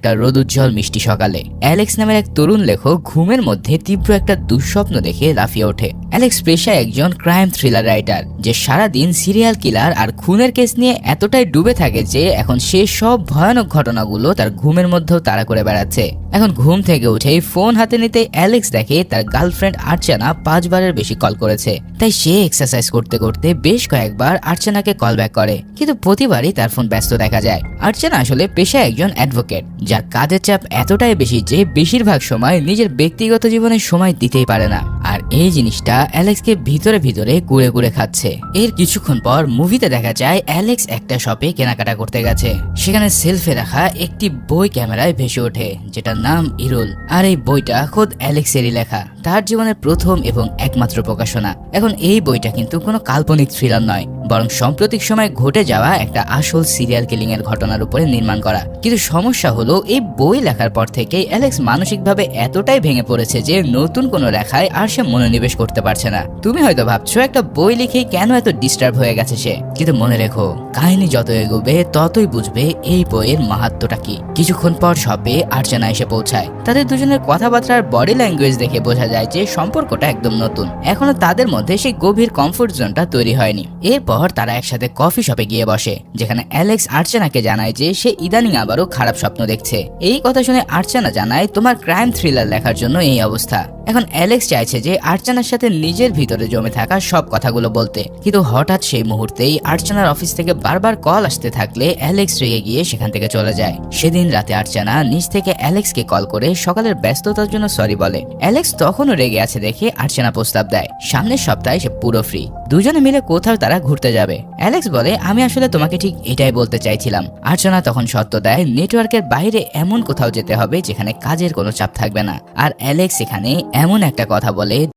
একটা রোদুজ্জ্বল মিষ্টি সকালে অ্যালেক্স নামের এক তরুণ লেখক ঘুমের মধ্যে তীব্র একটা দুঃস্বপ্ন দেখে লাফিয়ে ওঠে। অ্যালেক্স পেশায় একজন ক্রাইম থ্রিলার রাইটার, যে সারাদিন সিরিয়াল কিলার আর খুনের কেস নিয়ে এতটাই ডুবে থাকে যে এখন সে সব ভয়ানক ঘটনাগুলো তার ঘুমের মধ্যেও তাড়া করে বেড়াচ্ছে। এখন ঘুম থেকে উঠেই ফোন হাতে নিতে অ্যালেক্স দেখে তার গার্লফ্রেন্ড আর্চানা 5 বারের বেশি কল করেছে। তাই সে এক্সারসাইজ করতে করতে বেশ কয়েকবার আর্চানাকে কল ব্যাক করে, কিন্তু প্রতিবারই তার ফোন ব্যস্ত দেখা যায়। আর্চানা আসলে পেশায় একজন অ্যাডভোকেট, যার কাজের চাপ এতটাই বেশি যে বেশিরভাগ সময় নিজের ব্যক্তিগত জীবনে সময় দিতেই পারে না। আর এই জিনিসটা অ্যালেক্সকে ভিতরে ভিতরে কুড়ে কুড়ে খাচ্ছে। এর কিছুক্ষণ পর মুভিতে দেখা যায় অ্যালেক্স একটা শপে কেনাকাটা করতে গেছে। সেখানে সেলফে রাখা একটি বই ক্যামেরায় ভেসে ওঠে, যেটার নাম ইরুল। আর এই বইটা খোদ অ্যালেক্সেরই লেখা, তার জীবনের প্রথম এবং একমাত্র প্রকাশনা। এখন এই বইটা কিন্তু কোনো কাল্পনিক থ্রিলার নয়, বরং সাম্প্রতিক সময় ঘটে যাওয়া একটা আসল সিরিয়াল কিলিং এর ঘটনার উপরে নির্মাণ করা। কিন্তু সমস্যা হলো এই বই লেখার পর থেকেই অ্যালেক্স মানসিকভাবে এতটাই ভেঙে পড়েছে যে নতুন কোনো লেখায় আর সে মনোনিবেশ করতে পারছে না। তুমি হয়তো ভাবছো একটা বই লিখেই কেন এত ডিস্টার্ব হয়ে গেছে সে, কিন্তু মনে রেখো, কাহিনী যত এগোবে ততই বুঝবে এই বইয়ের মাহাত্ম্যটা কি। কিছুক্ষণ পর শপে আর্চানা এসে পৌঁছায়। তাদের দুজনের কথাবার্তার বডি ল্যাঙ্গুয়েজ দেখে বোঝা যায় যে সম্পর্কটা একদম নতুন, এখনো তাদের মধ্যে সেই গভীর কমফোর্ট জোনটা তৈরি হয়নি। এরপর তারা একসাথে কফি শপে গিয়ে বসে, যেখানে অ্যালেক্স আর্চানাকে জানায় যে সে ইদানিং আবারও খারাপ স্বপ্ন দেখছে। এই কথা শুনে আর্চানা জানায়, তোমার ক্রাইম থ্রিলার লেখার জন্য এই অবস্থা। এখন অ্যালেক্স চাইছে যে আর্চানার সাথে নিজের ভিতরে জমে থাকা সব কথাগুলো বলতে, কিন্তু হঠাৎ সেই মুহূর্তেই আর্চানার অফিস থেকে বারবার কল আসতে থাকলে অ্যালেক্স রেগে গিয়ে সেখান থেকে চলে যায়। সেদিন রাতে আর্চানা নিজ থেকে অ্যালেক্সকে কল করে সকালের ব্যস্ততার জন্য সরি বলে। অ্যালেক্স তখনও রেগে আছে দেখে আর্চানা প্রস্তাব দেয় সামনের সপ্তাহে সে পুরো ফ্রি, দুজনে মিলে কোথাও তারা ঘুরতে যাবে। অ্যালেক্স বলে, আমি আসলে তোমাকে ঠিক এটাই বলতে চাইছিলাম। আর্চানা তখন শর্ত দেয় নেটওয়ার্কের বাইরে এমন কোথাও যেতে হবে যেখানে কাজের কোনো চাপ থাকবে না। আর অ্যালেক্স এখানে এমন একটা কথা বলে